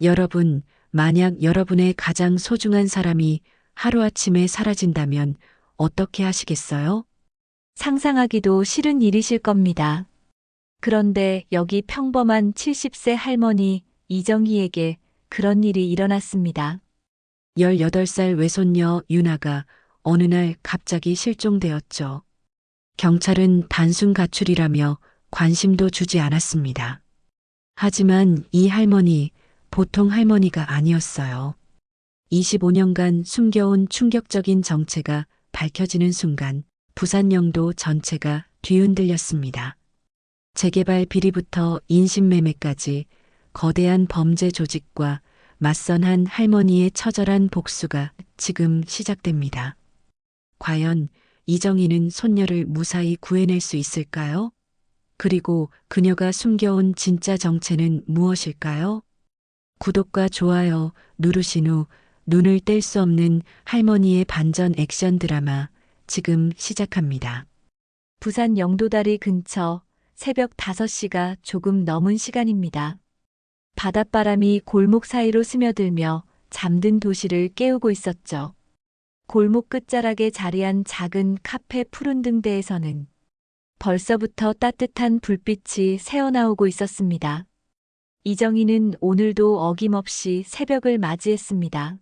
여러분, 만약 여러분의 가장 소중한 사람이 하루아침에 사라진다면 어떻게 하시겠어요? 상상하기도 싫은 일이실 겁니다. 그런데 여기 평범한 70세 할머니 이정희에게 그런 일이 일어났습니다. 18살 외손녀 유나가 어느 날 갑자기 실종되었죠. 경찰은 단순 가출이라며 관심도 주지 않았습니다. 하지만 이 할머니, 보통 할머니가 아니었어요. 25년간 숨겨온 충격적인 정체가 밝혀지는 순간 부산 영도 전체가 뒤흔들렸습니다. 재개발 비리부터 인신매매까지 거대한 범죄 조직과 맞선 한 할머니의 처절한 복수가 지금 시작됩니다. 과연 이정희는 손녀를 무사히 구해낼 수 있을까요? 그리고 그녀가 숨겨온 진짜 정체는 무엇일까요? 구독과 좋아요 누르신 후 눈을 뗄 수 없는 할머니의 반전 액션 드라마 지금 시작합니다. 부산 영도다리 근처 새벽 5시가 조금 넘은 시간입니다. 바닷바람이 골목 사이로 스며들며 잠든 도시를 깨우고 있었죠. 골목 끝자락에 자리한 작은 카페 푸른 등대에서는 벌써부터 따뜻한 불빛이 새어나오고 있었습니다. 이정희는 오늘도 어김없이 새벽을 맞이했습니다.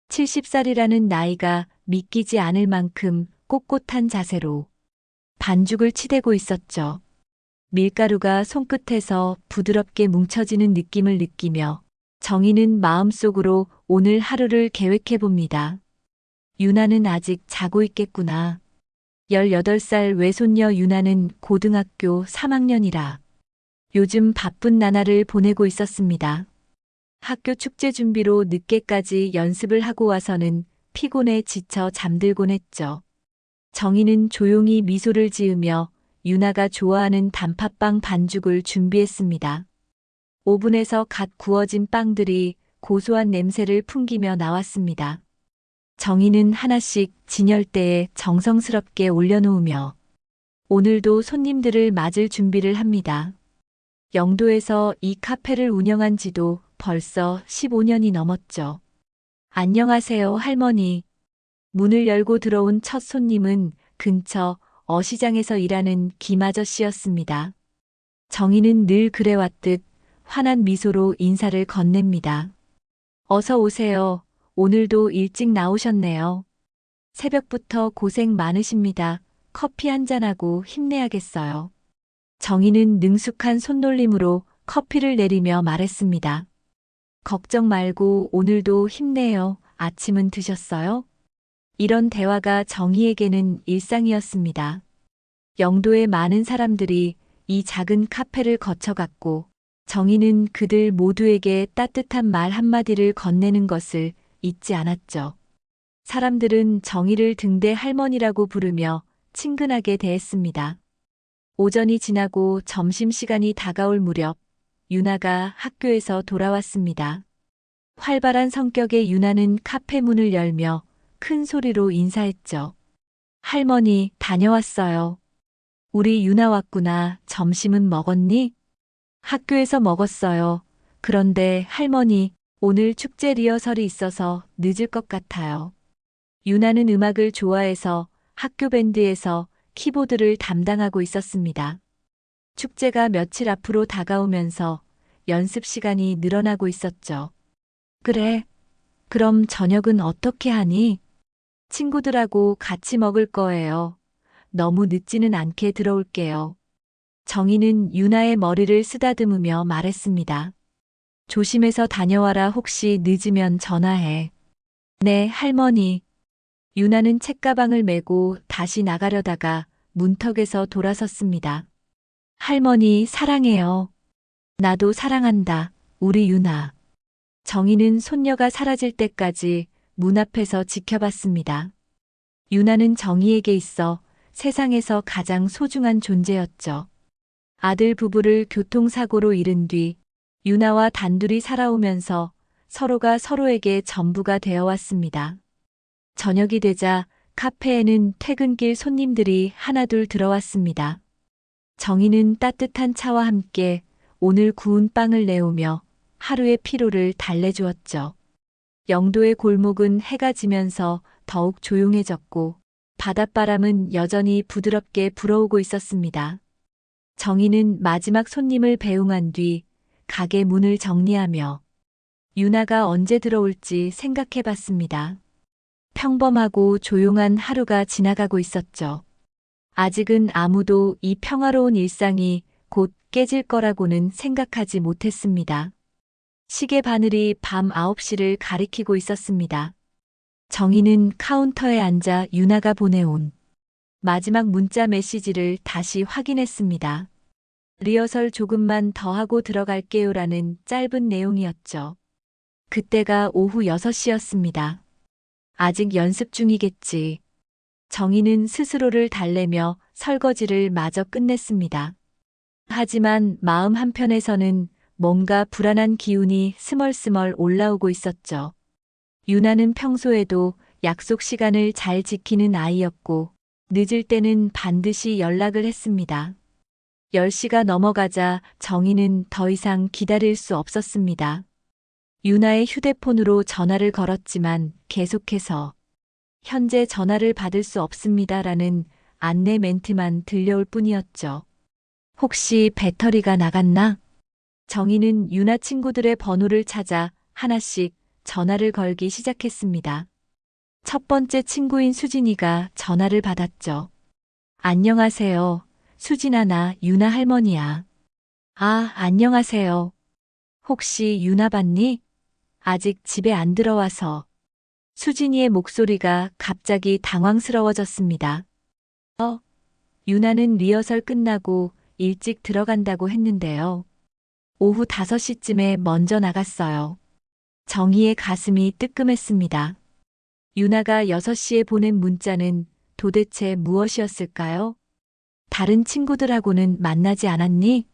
70살이라는 나이가 믿기지 않을 만큼 꼿꼿한 자세로 반죽을 치대고 있었죠. 밀가루가 손끝에서 부드럽게 뭉쳐지는 느낌을 느끼며 정희는 마음속으로 오늘 하루를 계획해 봅니다. 유나는 아직 자고 있겠구나. 18살 외손녀 유나는 고등학교 3학년이라 요즘 바쁜 나날을 보내고 있었습니다. 학교 축제 준비로 늦게까지 연습을 하고 와서는 피곤에 지쳐 잠들곤 했죠. 정희는 조용히 미소를 지으며 유나가 좋아하는 단팥빵 반죽을 준비했습니다. 오븐에서 갓 구워진 빵들이 고소한 냄새를 풍기며 나왔습니다. 정희는 하나씩 진열대에 정성스럽게 올려놓으며 오늘도 손님들을 맞을 준비를 합니다. 영도에서 이 카페를 운영한 지도 벌써 15년이 넘었죠. 안녕하세요, 할머니. 문을 열고 들어온 첫 손님은 근처 어시장에서 일하는 김 아저씨였습니다. 정희는 늘 그래왔듯 환한 미소로 인사를 건넵니다. 어서 오세요. 오늘도 일찍 나오셨네요. 새벽부터 고생 많으십니다. 커피 한잔하고 힘내야겠어요. 정희는 능숙한 손놀림으로 커피를 내리며 말했습니다. 걱정 말고 오늘도 힘내요. 아침은 드셨어요? 이런 대화가 정희에게는 일상이었습니다. 영도의 많은 사람들이 이 작은 카페를 거쳐갔고 정희는 그들 모두에게 따뜻한 말 한마디를 건네는 것을 잊지 않았죠. 사람들은 정희를 등대 할머니라고 부르며 친근하게 대했습니다. 오전이 지나고 점심시간이 다가올 무렵 유나가 학교에서 돌아왔습니다. 활발한 성격의 유나는 카페 문을 열며 큰 소리로 인사했죠. 할머니, 다녀왔어요. 우리 유나 왔구나. 점심은 먹었니? 학교에서 먹었어요. 그런데 할머니, 오늘 축제 리허설이 있어서 늦을 것 같아요. 유나는 음악을 좋아해서 학교 밴드에서 키보드를 담당하고 있었습니다. 축제가 며칠 앞으로 다가오면서 연습 시간이 늘어나고 있었죠. 그래, 그럼 저녁은 어떻게 하니? 친구들하고 같이 먹을 거예요. 너무 늦지는 않게 들어올게요. 정희는 유나의 머리를 쓰다듬으며 말했습니다. 조심해서 다녀와라. 혹시 늦으면 전화해. 네, 할머니. 유나는 책가방을 메고 다시 나가려다가 문턱에서 돌아섰습니다. 할머니, 사랑해요. 나도 사랑한다. 우리 유나. 정희는 손녀가 사라질 때까지 문 앞에서 지켜봤습니다. 유나는 정희에게 있어 세상에서 가장 소중한 존재였죠. 아들 부부를 교통사고로 잃은 뒤 유나와 단둘이 살아오면서 서로가 서로에게 전부가 되어왔습니다. 저녁이 되자 카페에는 퇴근길 손님들이 하나둘 들어왔습니다. 정희는 따뜻한 차와 함께 오늘 구운 빵을 내오며 하루의 피로를 달래주었죠. 영도의 골목은 해가 지면서 더욱 조용해졌고 바닷바람은 여전히 부드럽게 불어오고 있었습니다. 정희는 마지막 손님을 배웅한 뒤 가게 문을 정리하며 유나가 언제 들어올지 생각해 봤습니다. 평범하고 조용한 하루가 지나가고 있었죠. 아직은 아무도 이 평화로운 일상이 곧 깨질 거라고는 생각하지 못했습니다. 시계 바늘이 밤 9시를 가리키고 있었습니다. 정희는 카운터에 앉아 유나가 보내온 마지막 문자 메시지를 다시 확인했습니다. 리허설 조금만 더 하고 들어갈게요라는 짧은 내용이었죠. 그때가 오후 6시였습니다. 아직 연습 중이겠지. 정희는 스스로를 달래며 설거지를 마저 끝냈습니다. 하지만 마음 한편에서는 뭔가 불안한 기운이 스멀스멀 올라오고 있었죠. 유나는 평소에도 약속 시간을 잘 지키는 아이였고 늦을 때는 반드시 연락을 했습니다. 10시가 넘어가자 정희는 더 이상 기다릴 수 없었습니다. 유나의 휴대폰으로 전화를 걸었지만 계속해서 현재 전화를 받을 수 없습니다라는 안내 멘트만 들려올 뿐이었죠. 혹시 배터리가 나갔나? 정희는 유나 친구들의 번호를 찾아 하나씩 전화를 걸기 시작했습니다. 첫 번째 친구인 수진이가 전화를 받았죠. 안녕하세요. 수진아, 나 유나 할머니야. 아, 안녕하세요. 혹시 유나 봤니? 아직 집에 안 들어와서. 수진이의 목소리가 갑자기 당황스러워졌습니다. 유나는 리허설 끝나고 일찍 들어간다고 했는데요. 오후 5시쯤에 먼저 나갔어요. 정희의 가슴이 뜨끔했습니다. 유나가 6시에 보낸 문자는 도대체 무엇이었을까요? 다른 친구들하고는 만나지 않았니?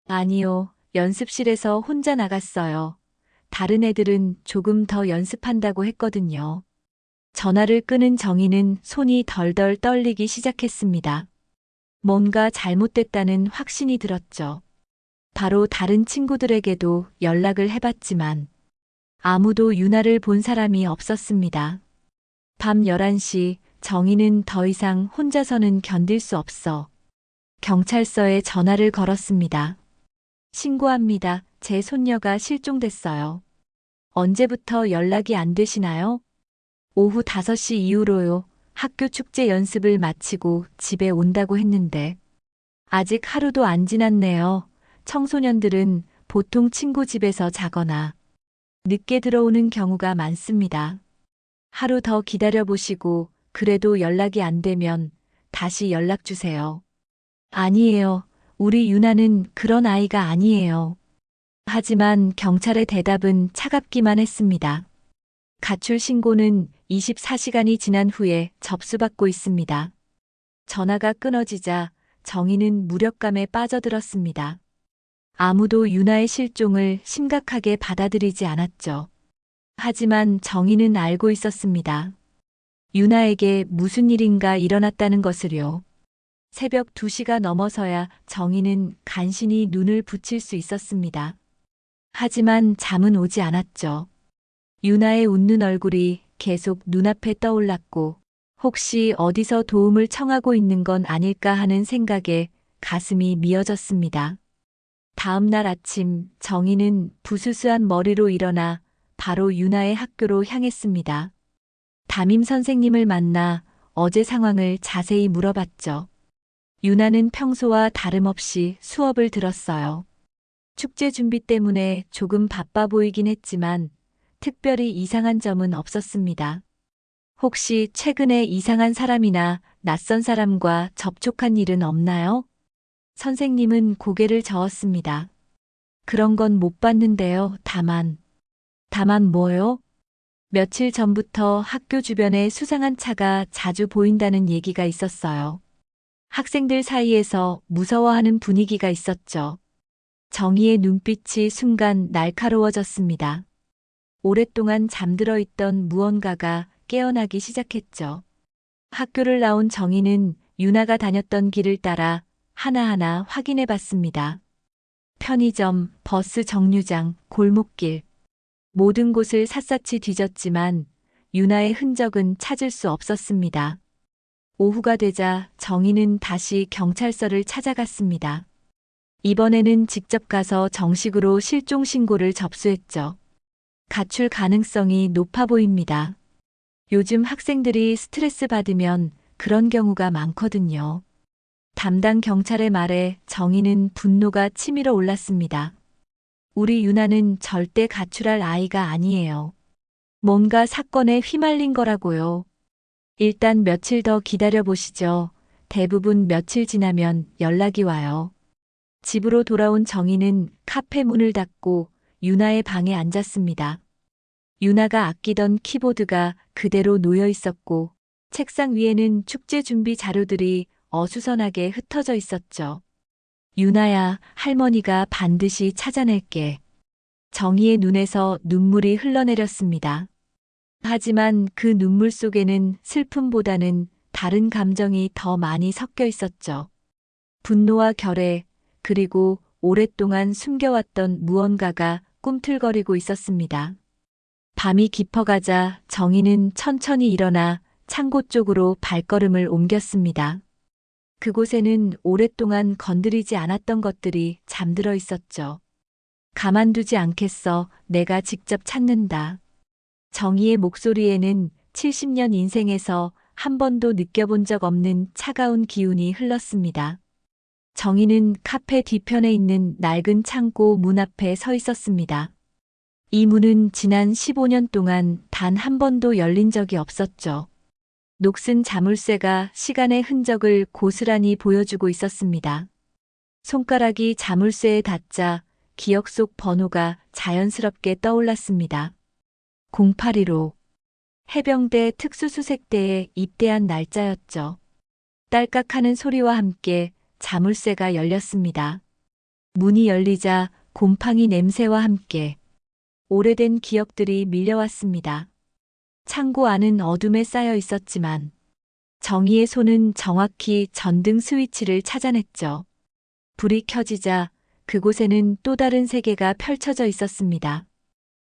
아니요, 연습실에서 혼자 나갔어요. 다른 애들은 조금 더 연습한다고 했거든요. 전화를 끄는 정희는 손이 덜덜 떨리기 시작했습니다. 뭔가 잘못됐다는 확신이 들었죠. 바로 다른 친구들에게도 연락을 해봤지만 아무도 유나를 본 사람이 없었습니다. 밤 11시 정희는 더 이상 혼자서는 견딜 수 없어 경찰서에 전화를 걸었습니다. 신고합니다. 제 손녀가 실종됐어요. 언제부터 연락이 안 되시나요? 오후 5시 이후로요. 학교 축제 연습을 마치고 집에 온다고 했는데 아직 하루도 안 지났네요. 청소년들은 보통 친구 집에서 자거나 늦게 들어오는 경우가 많습니다. 하루 더 기다려보시고 그래도 연락이 안 되면 다시 연락 주세요. 아니에요. 우리 유나는 그런 아이가 아니에요. 하지만 경찰의 대답은 차갑기만 했습니다. 가출 신고는 24시간이 지난 후에 접수받고 있습니다. 전화가 끊어지자 정희는 무력감에 빠져들었습니다. 아무도 유나의 실종을 심각하게 받아들이지 않았죠. 하지만 정희는 알고 있었습니다. 유나에게 무슨 일인가 일어났다는 것을요. 새벽 2시가 넘어서야 정희는 간신히 눈을 붙일 수 있었습니다. 하지만 잠은 오지 않았죠. 유나의 웃는 얼굴이 계속 눈앞에 떠올랐고 혹시 어디서 도움을 청하고 있는 건 아닐까 하는 생각에 가슴이 미어졌습니다. 다음 날 아침 정희는 부스스한 머리로 일어나 바로 유나의 학교로 향했습니다. 담임 선생님을 만나 어제 상황을 자세히 물어봤죠. 유나는 평소와 다름없이 수업을 들었어요. 축제 준비 때문에 조금 바빠 보이긴 했지만 특별히 이상한 점은 없었습니다. 혹시 최근에 이상한 사람이나 낯선 사람과 접촉한 일은 없나요? 선생님은 고개를 저었습니다. 그런 건 못 봤는데요. 다만 뭐요? 며칠 전부터 학교 주변에 수상한 차가 자주 보인다는 얘기가 있었어요. 학생들 사이에서 무서워하는 분위기가 있었죠. 정희의 눈빛이 순간 날카로워졌습니다. 오랫동안 잠들어 있던 무언가가 깨어나기 시작했죠. 학교를 나온 정희는 유나가 다녔던 길을 따라 하나하나 확인해 봤습니다. 편의점, 버스 정류장, 골목길. 모든 곳을 샅샅이 뒤졌지만 유나의 흔적은 찾을 수 없었습니다. 오후가 되자 정희는 다시 경찰서를 찾아갔습니다. 이번에는 직접 가서 정식으로 실종 신고를 접수했죠. 가출 가능성이 높아 보입니다. 요즘 학생들이 스트레스 받으면 그런 경우가 많거든요. 담당 경찰의 말에 정희는 분노가 치밀어 올랐습니다. 우리 유나는 절대 가출할 아이가 아니에요. 뭔가 사건에 휘말린 거라고요. 일단 며칠 더 기다려 보시죠. 대부분 며칠 지나면 연락이 와요. 집으로 돌아온 정희는 카페 문을 닫고 유나의 방에 앉았습니다. 유나가 아끼던 키보드가 그대로 놓여 있었고 책상 위에는 축제 준비 자료들이 어수선하게 흩어져 있었죠. 유나야, 할머니가 반드시 찾아낼게. 정희의 눈에서 눈물이 흘러내렸습니다. 하지만 그 눈물 속에는 슬픔보다는 다른 감정이 더 많이 섞여 있었죠. 분노와 결애, 그리고 오랫동안 숨겨왔던 무언가가 꿈틀거리고 있었습니다. 밤이 깊어가자 정희는 천천히 일어나 창고 쪽으로 발걸음을 옮겼습니다. 그곳에는 오랫동안 건드리지 않았던 것들이 잠들어 있었죠. 가만두지 않겠어. 내가 직접 찾는다. 정희의 목소리에는 70년 인생에서 한 번도 느껴본 적 없는 차가운 기운이 흘렀습니다. 정희는 카페 뒤편에 있는 낡은 창고 문 앞에 서 있었습니다. 이 문은 지난 15년 동안 단 한 번도 열린 적이 없었죠. 녹슨 자물쇠가 시간의 흔적을 고스란히 보여주고 있었습니다. 손가락이 자물쇠에 닿자 기억 속 번호가 자연스럽게 떠올랐습니다. 0815. 해병대 특수수색대에 입대한 날짜였죠. 딸깍하는 소리와 함께 자물쇠가 열렸습니다. 문이 열리자 곰팡이 냄새와 함께 오래된 기억들이 밀려왔습니다. 창고 안은 어둠에 쌓여 있었지만 정희의 손은 정확히 전등 스위치를 찾아냈죠. 불이 켜지자 그곳에는 또 다른 세계가 펼쳐져 있었습니다.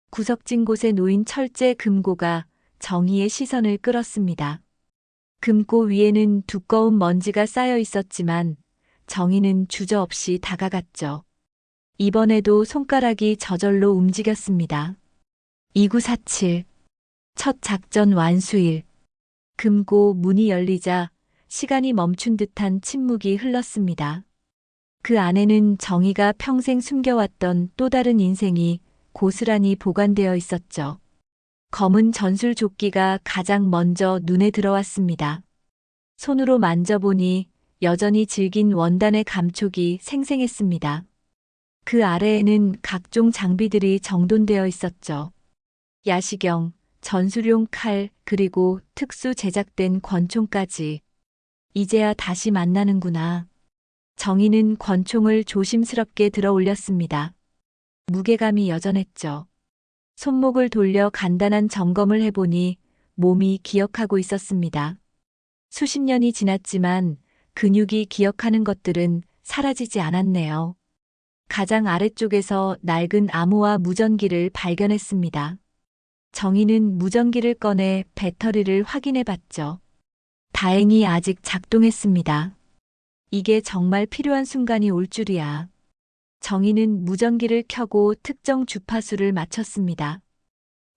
구석진 곳에 놓인 철제 금고가 정희의 시선을 끌었습니다. 금고 위에는 두꺼운 먼지가 쌓여 있었지만 정희는 주저없이 다가갔죠. 이번에도 손가락이 저절로 움직였습니다. 2947. 첫 작전 완수일. 금고 문이 열리자 시간이 멈춘 듯한 침묵이 흘렀습니다. 그 안에는 정희가 평생 숨겨왔던 또 다른 인생이 고스란히 보관되어 있었죠. 검은 전술 조끼가 가장 먼저 눈에 들어왔습니다. 손으로 만져보니 여전히 질긴 원단의 감촉이 생생했습니다. 그 아래에는 각종 장비들이 정돈되어 있었죠. 야시경, 전술용 칼, 그리고 특수 제작된 권총까지. 이제야 다시 만나는구나. 정희는 권총을 조심스럽게 들어 올렸습니다. 무게감이 여전했죠. 손목을 돌려 간단한 점검을 해보니 몸이 기억하고 있었습니다. 수십 년이 지났지만 근육이 기억하는 것들은 사라지지 않았네요. 가장 아래쪽에서 낡은 암호화 무전기를 발견했습니다. 정희는 무전기를 꺼내 배터리를 확인해 봤죠. 다행히 아직 작동했습니다. 이게 정말 필요한 순간이 올 줄이야. 정희는 무전기를 켜고 특정 주파수를 맞췄습니다.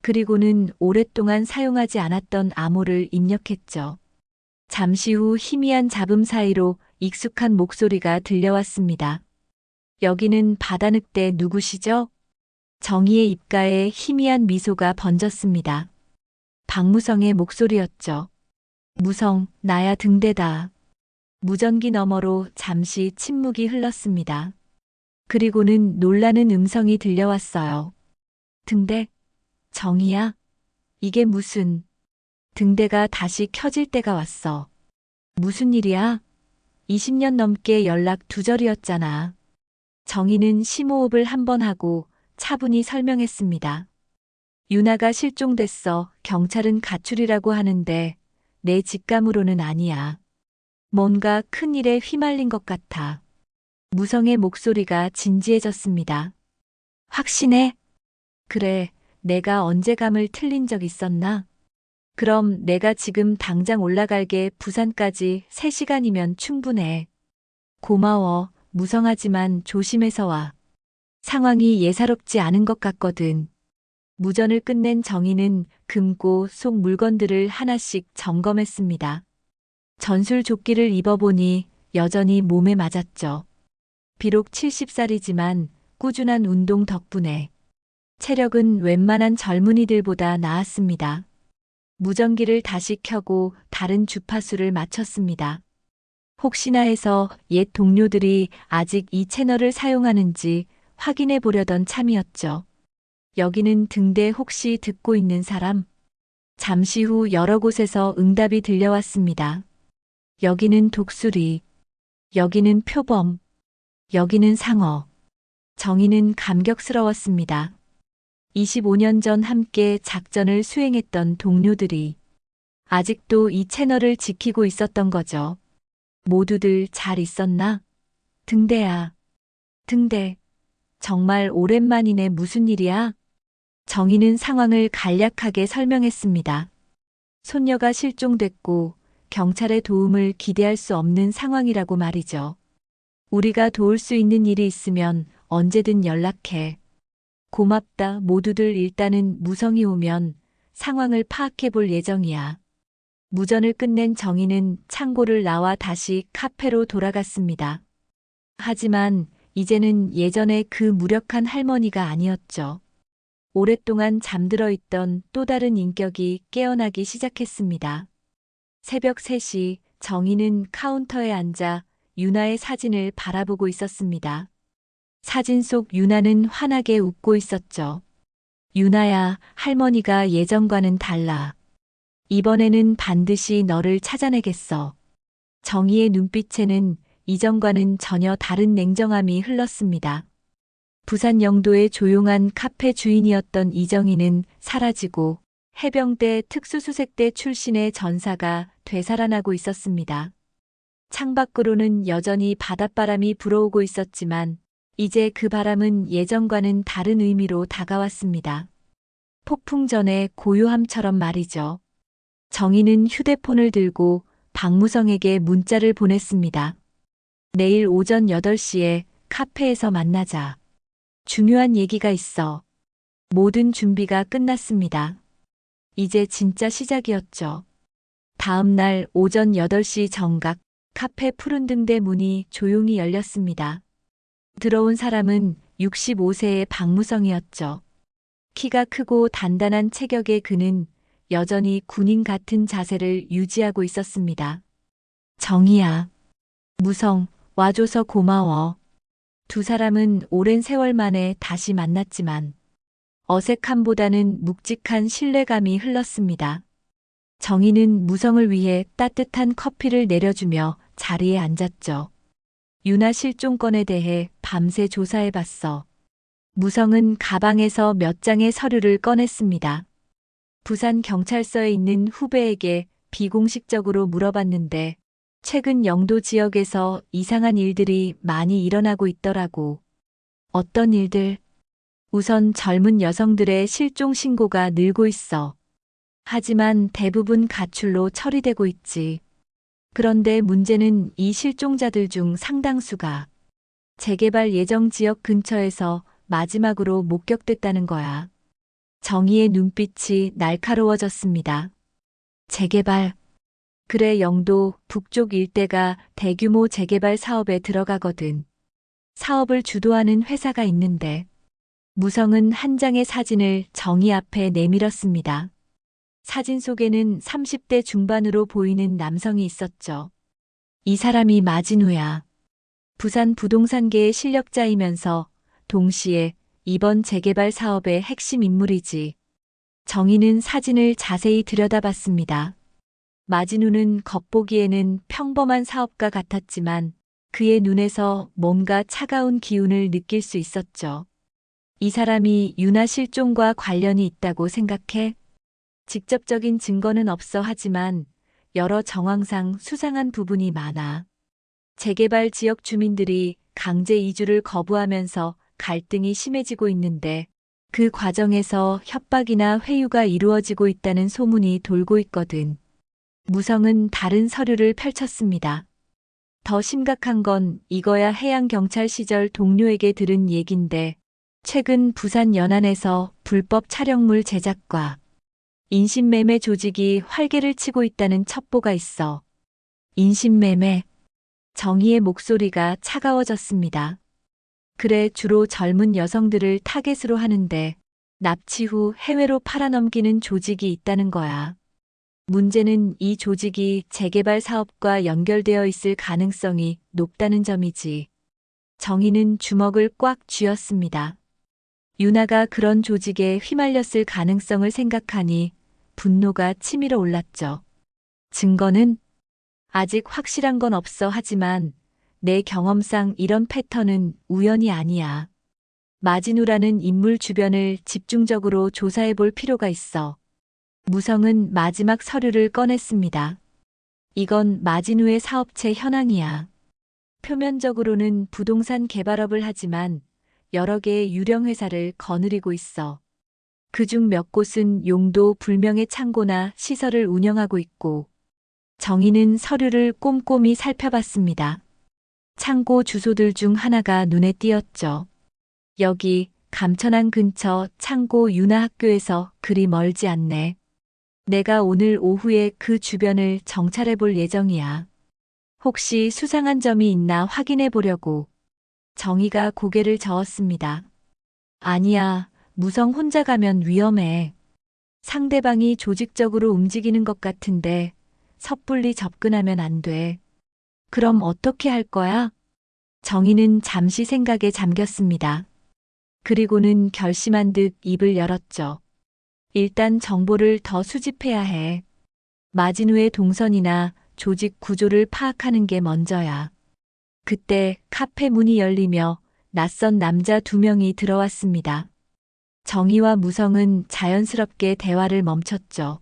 그리고는 오랫동안 사용하지 않았던 암호를 입력했죠. 잠시 후 희미한 잡음 사이로 익숙한 목소리가 들려왔습니다. 여기는 바다늑대 누구시죠? 정희의 입가에 희미한 미소가 번졌습니다. 박무성의 목소리였죠. 무성, 나야 등대다. 무전기 너머로 잠시 침묵이 흘렀습니다. 그리고는 놀라는 음성이 들려왔어요. 등대? 정희야? 이게 무슨... 등대가 다시 켜질 때가 왔어. 무슨 일이야? 20년 넘게 연락 두절이었잖아. 정희는 심호흡을 한 번 하고 차분히 설명했습니다. 유나가 실종됐어. 경찰은 가출이라고 하는데 내 직감으로는 아니야. 뭔가 큰 일에 휘말린 것 같아. 무성의 목소리가 진지해졌습니다. 확신해? 그래, 내가 언제 감을 틀린 적 있었나? 그럼 내가 지금 당장 올라갈게. 부산까지 3시간이면 충분해. 고마워. 무성하지만 조심해서 와. 상황이 예사롭지 않은 것 같거든. 무전을 끝낸 정희는 금고 속 물건들을 하나씩 점검했습니다. 전술 조끼를 입어보니 여전히 몸에 맞았죠. 비록 70살이지만 꾸준한 운동 덕분에 체력은 웬만한 젊은이들보다 나았습니다. 무전기를 다시 켜고 다른 주파수를 맞췄습니다. 혹시나 해서 옛 동료들이 아직 이 채널을 사용하는지 확인해 보려던 참이었죠. 여기는 등대. 혹시 듣고 있는 사람? 잠시 후 여러 곳에서 응답이 들려왔습니다. 여기는 독수리. 여기는 표범. 여기는 상어. 정희는 감격스러웠습니다. 25년 전 함께 작전을 수행했던 동료들이 아직도 이 채널을 지키고 있었던 거죠. 모두들 잘 있었나? 등대야. 등대. 정말 오랜만이네. 무슨 일이야? 정희는 상황을 간략하게 설명했습니다. 손녀가 실종됐고 경찰의 도움을 기대할 수 없는 상황이라고 말이죠. 우리가 도울 수 있는 일이 있으면 언제든 연락해. 고맙다. 모두들 일단은 무성이 오면 상황을 파악해 볼 예정이야. 무전을 끝낸 정희는 창고를 나와 다시 카페로 돌아갔습니다. 하지만 이제는 예전의 그 무력한 할머니가 아니었죠. 오랫동안 잠들어 있던 또 다른 인격이 깨어나기 시작했습니다. 새벽 3시 정희는 카운터에 앉아 유나의 사진을 바라보고 있었습니다. 사진 속 유나는 환하게 웃고 있었죠. 유나야, 할머니가 예전과는 달라. 이번에는 반드시 너를 찾아내겠어. 정희의 눈빛에는 이전과는 전혀 다른 냉정함이 흘렀습니다. 부산 영도의 조용한 카페 주인이었던 이정희는 사라지고 해병대 특수수색대 출신의 전사가 되살아나고 있었습니다. 창밖으로는 여전히 바닷바람이 불어오고 있었지만 이제 그 바람은 예전과는 다른 의미로 다가왔습니다. 폭풍 전의 고요함처럼 말이죠. 정희는 휴대폰을 들고 박무성에게 문자를 보냈습니다. 내일 오전 8시에 카페에서 만나자. 중요한 얘기가 있어. 모든 준비가 끝났습니다. 이제 진짜 시작이었죠. 다음 날 오전 8시 정각 카페 푸른 등대 문이 조용히 열렸습니다. 들어온 사람은 65세의 박무성이었죠. 키가 크고 단단한 체격의 그는 여전히 군인 같은 자세를 유지하고 있었습니다. 정희야. 무성, 와줘서 고마워. 두 사람은 오랜 세월 만에 다시 만났지만 어색함보다는 묵직한 신뢰감이 흘렀습니다. 정희는 무성을 위해 따뜻한 커피를 내려주며 자리에 앉았죠. 유나 실종건에 대해 밤새 조사해봤어. 무성은 가방에서 몇 장의 서류를 꺼냈습니다. 부산 경찰서에 있는 후배에게 비공식적으로 물어봤는데 최근 영도 지역에서 이상한 일들이 많이 일어나고 있더라고. 어떤 일들? 우선 젊은 여성들의 실종 신고가 늘고 있어. 하지만 대부분 가출로 처리되고 있지. 그런데 문제는 이 실종자들 중 상당수가 재개발 예정 지역 근처에서 마지막으로 목격됐다는 거야. 정희의 눈빛이 날카로워졌습니다. 재개발. 그래, 영도 북쪽 일대가 대규모 재개발 사업에 들어가거든. 사업을 주도하는 회사가 있는데 무성은 한 장의 사진을 정희 앞에 내밀었습니다. 사진 속에는 30대 중반으로 보이는 남성이 있었죠. 이 사람이 마진우야. 부산 부동산계의 실력자이면서 동시에 이번 재개발 사업의 핵심 인물이지. 정희는 사진을 자세히 들여다봤습니다. 마진우는 겉보기에는 평범한 사업가 같았지만 그의 눈에서 뭔가 차가운 기운을 느낄 수 있었죠. 이 사람이 유나 실종과 관련이 있다고 생각해? 직접적인 증거는 없어. 하지만 여러 정황상 수상한 부분이 많아. 재개발 지역 주민들이 강제 이주를 거부하면서 갈등이 심해지고 있는데 그 과정에서 협박이나 회유가 이루어지고 있다는 소문이 돌고 있거든. 무성은 다른 서류를 펼쳤습니다. 더 심각한 건 이거야 해양경찰 시절 동료에게 들은 얘긴데 최근 부산 연안에서 불법 촬영물 제작과 인신매매 조직이 활개를 치고 있다는 첩보가 있어. 인신매매. 정희의 목소리가 차가워졌습니다. 그래, 주로 젊은 여성들을 타겟으로 하는데 납치 후 해외로 팔아넘기는 조직이 있다는 거야. 문제는 이 조직이 재개발 사업과 연결되어 있을 가능성이 높다는 점이지. 정희는 주먹을 꽉 쥐었습니다. 유나가 그런 조직에 휘말렸을 가능성을 생각하니 분노가 치밀어 올랐죠. 증거는 아직 확실한 건 없어. 하지만 내 경험상 이런 패턴은 우연이 아니야. 마진우라는 인물 주변을 집중적으로 조사해 볼 필요가 있어. 무성은 마지막 서류를 꺼냈습니다. 이건 마진우의 사업체 현황이야. 표면적으로는 부동산 개발업을 하지만 여러 개의 유령 회사를 거느리고 있어. 그중 몇 곳은 용도 불명의 창고나 시설을 운영하고 있고, 정희는 서류를 꼼꼼히 살펴봤습니다. 창고 주소들 중 하나가 눈에 띄었죠. 여기 감천항 근처 창고 윤화학교에서 그리 멀지 않네. 내가 오늘 오후에 그 주변을 정찰해 볼 예정이야. 혹시 수상한 점이 있나 확인해 보려고. 정희가 고개를 저었습니다. 아니야, 무성 혼자 가면 위험해. 상대방이 조직적으로 움직이는 것 같은데 섣불리 접근하면 안 돼. 그럼 어떻게 할 거야? 정희는 잠시 생각에 잠겼습니다. 그리고는 결심한 듯 입을 열었죠. 일단 정보를 더 수집해야 해. 마진우의 동선이나 조직 구조를 파악하는 게 먼저야. 그때 카페 문이 열리며 낯선 남자 2명이 들어왔습니다. 정희와 무성은 자연스럽게 대화를 멈췄죠.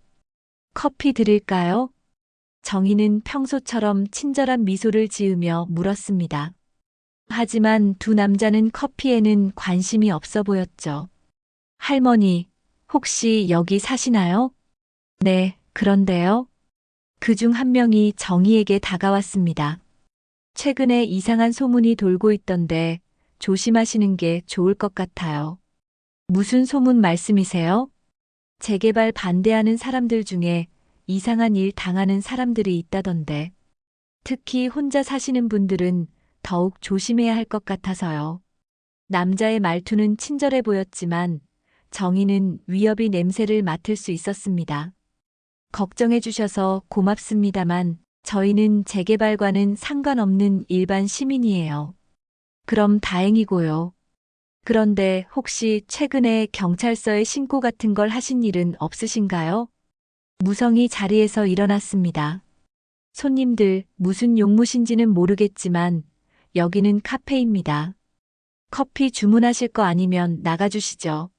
커피 드릴까요? 정희는 평소처럼 친절한 미소를 지으며 물었습니다. 하지만 두 남자는 커피에는 관심이 없어 보였죠. 할머니, 혹시 여기 사시나요? 네, 그런데요. 그중 한 명이 정희에게 다가왔습니다. 최근에 이상한 소문이 돌고 있던데 조심하시는 게 좋을 것 같아요. 무슨 소문 말씀이세요? 재개발 반대하는 사람들 중에 이상한 일 당하는 사람들이 있다던데. 특히 혼자 사시는 분들은 더욱 조심해야 할 것 같아서요. 남자의 말투는 친절해 보였지만 정희는 위협의 냄새를 맡을 수 있었습니다. 걱정해 주셔서 고맙습니다만 저희는 재개발과는 상관없는 일반 시민이에요. 그럼 다행이고요. 그런데 혹시 최근에 경찰서에 신고 같은 걸 하신 일은 없으신가요? 무성이 자리에서 일어났습니다. 손님들, 무슨 용무신지는 모르겠지만 여기는 카페입니다. 커피 주문하실 거 아니면 나가주시죠.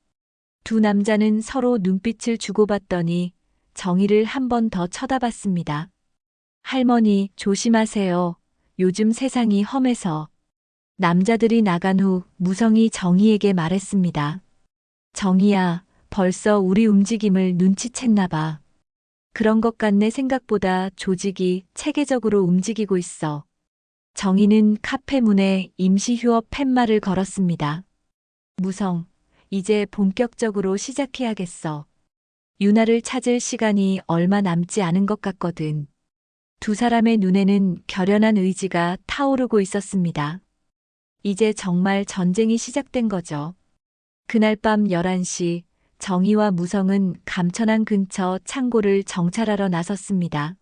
두 남자는 서로 눈빛을 주고받더니 정희를 한 번 더 쳐다봤습니다. 할머니, 조심하세요. 요즘 세상이 험해서. 남자들이 나간 후 무성이 정희에게 말했습니다. 정희야, 벌써 우리 움직임을 눈치챘나 봐. 그런 것 같네. 생각보다 조직이 체계적으로 움직이고 있어. 정희는 카페 문에 임시 휴업 팻말을 걸었습니다. 무성, 이제 본격적으로 시작해야겠어. 유나를 찾을 시간이 얼마 남지 않은 것 같거든. 두 사람의 눈에는 결연한 의지가 타오르고 있었습니다. 이제 정말 전쟁이 시작된 거죠. 그날 밤 11시, 정희와 무성은 감천항 근처 창고를 정찰하러 나섰습니다.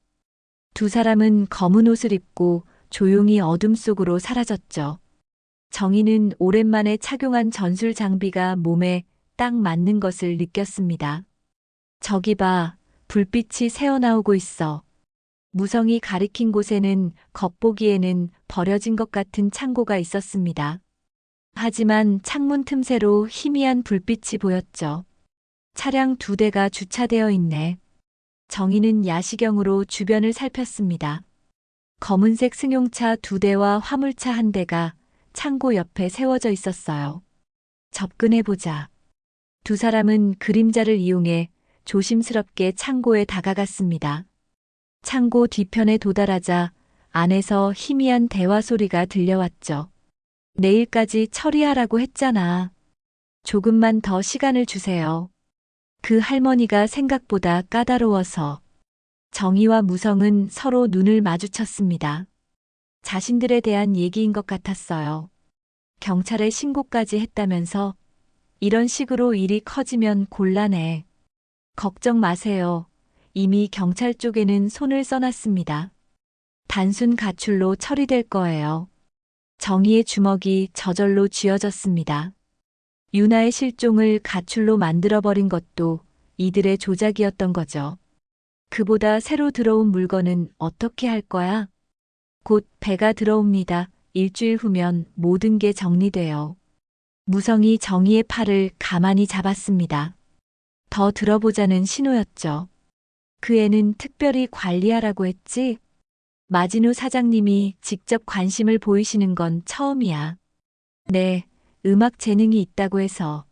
두 사람은 검은 옷을 입고 조용히 어둠 속으로 사라졌죠. 정희는 오랜만에 착용한 전술 장비가 몸에 딱 맞는 것을 느꼈습니다. 저기 봐, 불빛이 새어나오고 있어. 무성이 가리킨 곳에는 겉보기에는 버려진 것 같은 창고가 있었습니다. 하지만 창문 틈새로 희미한 불빛이 보였죠. 차량 2대가 주차되어 있네. 정희는 야시경으로 주변을 살폈습니다. 검은색 승용차 2대와 화물차 1대가 창고 옆에 세워져 있었어요. 접근해보자. 두 사람은 그림자를 이용해 조심스럽게 창고에 다가갔습니다. 창고 뒤편에 도달하자 안에서 희미한 대화 소리가 들려왔죠. 내일까지 처리하라고 했잖아. 조금만 더 시간을 주세요. 그 할머니가 생각보다 까다로워서 정희와 무성은 서로 눈을 마주쳤습니다. 자신들에 대한 얘기인 것 같았어요. 경찰에 신고까지 했다면서 이런 식으로 일이 커지면 곤란해. 걱정 마세요. 이미 경찰 쪽에는 손을 써놨습니다. 단순 가출로 처리될 거예요. 정희의 주먹이 저절로 쥐어졌습니다. 유나의 실종을 가출로 만들어버린 것도 이들의 조작이었던 거죠. 그보다 새로 들어온 물건은 어떻게 할 거야? 곧 배가 들어옵니다. 일주일 후면 모든 게 정리돼요. 무성이 정희의 팔을 가만히 잡았습니다. 더 들어보자는 신호였죠. 그 애는 특별히 관리하라고 했지? 마진우 사장님이 직접 관심을 보이시는 건 처음이야. 네, 음악 재능이 있다고 해서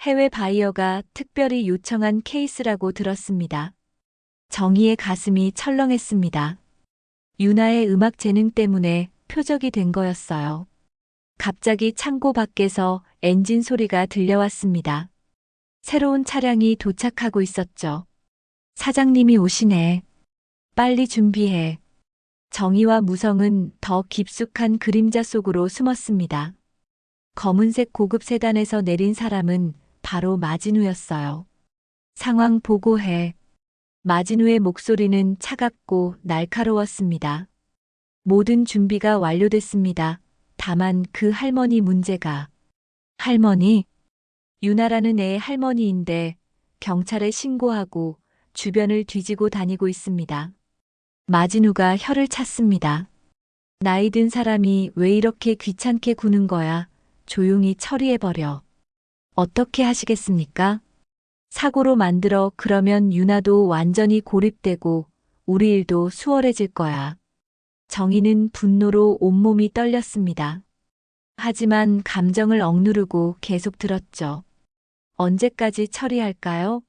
해외 바이어가 특별히 요청한 케이스라고 들었습니다. 정희의 가슴이 철렁했습니다. 유나의 음악 재능 때문에 표적이 된 거였어요. 갑자기 창고 밖에서 엔진 소리가 들려왔습니다. 새로운 차량이 도착하고 있었죠. 사장님이 오시네. 빨리 준비해. 정희와 무성은 더 깊숙한 그림자 속으로 숨었습니다. 검은색 고급 세단에서 내린 사람은 바로 마진우였어요. 상황 보고해. 마진우의 목소리는 차갑고 날카로웠습니다. 모든 준비가 완료됐습니다. 다만 그 할머니 문제가. 할머니? 유나라는 애의 할머니인데 경찰에 신고하고 주변을 뒤지고 다니고 있습니다. 마진우가 혀를 찼습니다. 나이 든 사람이 왜 이렇게 귀찮게 구는 거야? 조용히 처리해버려. 어떻게 하시겠습니까? 사고로 만들어 그러면 유나도 완전히 고립되고 우리 일도 수월해질 거야. 정희는 분노로 온몸이 떨렸습니다. 하지만 감정을 억누르고 계속 들었죠. 언제까지 처리할까요?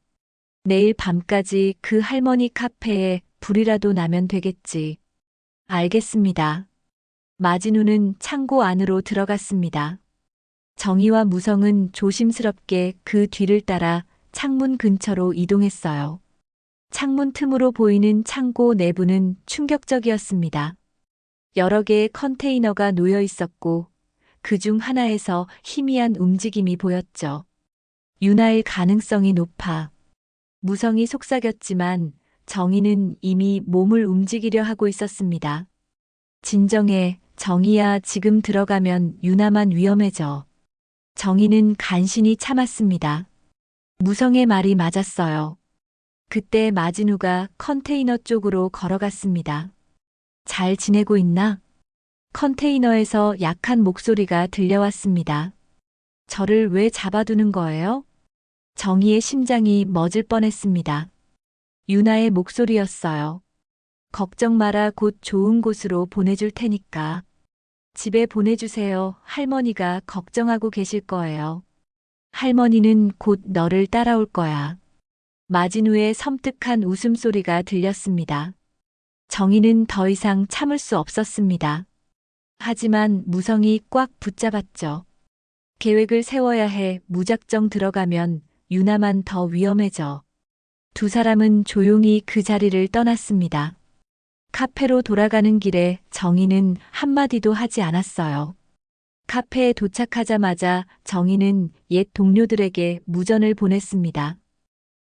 내일 밤까지 그 할머니 카페에 불이라도 나면 되겠지. 알겠습니다. 마진우는 창고 안으로 들어갔습니다. 정희와 무성은 조심스럽게 그 뒤를 따라 창문 근처로 이동했어요. 창문 틈으로 보이는 창고 내부는 충격적이었습니다. 여러 개의 컨테이너가 놓여 있었고 그 중 하나에서 희미한 움직임이 보였죠. 유나일 가능성이 높아. 무성이 속삭였지만 정희는 이미 몸을 움직이려 하고 있었습니다. 진정해, 정희야. 지금 들어가면 유나만 위험해져. 정희는 간신히 참았습니다. 무성의 말이 맞았어요. 그때 마진우가 컨테이너 쪽으로 걸어갔습니다. 잘 지내고 있나? 컨테이너에서 약한 목소리가 들려왔습니다. 저를 왜 잡아두는 거예요? 정희의 심장이 멎을 뻔했습니다. 유나의 목소리였어요. 걱정 마라. 곧 좋은 곳으로 보내줄 테니까. 집에 보내주세요. 할머니가 걱정하고 계실 거예요. 할머니는 곧 너를 따라올 거야. 마진우의 섬뜩한 웃음소리가 들렸습니다. 정희는 더 이상 참을 수 없었습니다. 하지만 무성이 꽉 붙잡았죠. 계획을 세워야 해. 무작정 들어가면 유나만 더 위험해져. 두 사람은 조용히 그 자리를 떠났습니다. 카페로 돌아가는 길에 정희는 한마디도 하지 않았어요. 카페에 도착하자마자 정희는 옛 동료들에게 무전을 보냈습니다.